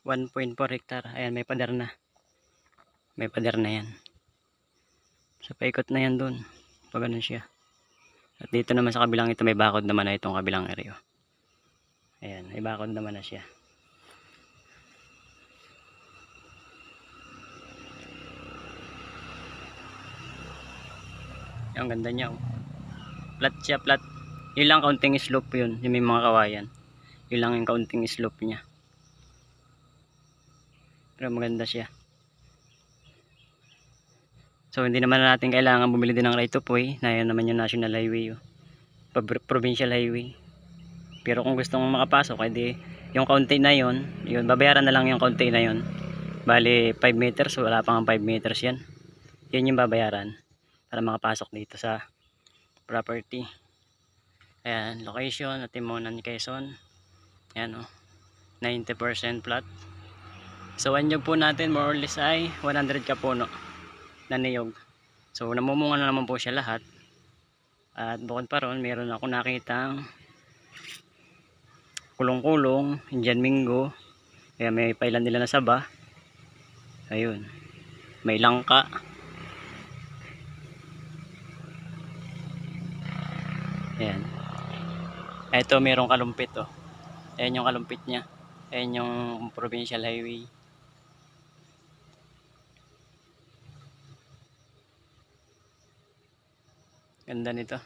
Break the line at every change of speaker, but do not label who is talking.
1.4 hektar. Ayan, may pader na. May pader na yan. So, paikot na yan dun. Pag ganun siya. At dito naman sa kabilang ito, may bakod naman na itong kabilang area. Ayan, may bakod naman na siya. Ang ganda niya, oh. Flat siya, flat. Yun lang kaunting slope yun. Yung may mga kawayan. Yun lang yung kaunting slope niya. Pero maganda siya. So hindi naman natin kailangan bumili din ng right of way. Na yan naman yung national highway, oh. Provincial highway. Pero kung gusto mong makapasok, edi yung kaunti na yun, babayaran na lang yung kaunti na yun. Bali 5 meters, wala pang 5 meters yan. Yun yung babayaran para makapasok dito sa property. Ayan, location at Timonan, Quezon. Ayan, oh, 90% plot. So ang nyug po natin more or less ay 100 ka puno na niyog. So namumunga na naman po siya lahat. At bukod pa ron, meron ako nakitang kulong-kulong, Indian Mingo. Kaya may pailan nila na saba. Ayun, may langka. Ayan. Ito merong kalumpit, oh. Ayan yung kalumpit niya. Ayan yung provincial highway. Ganda nito.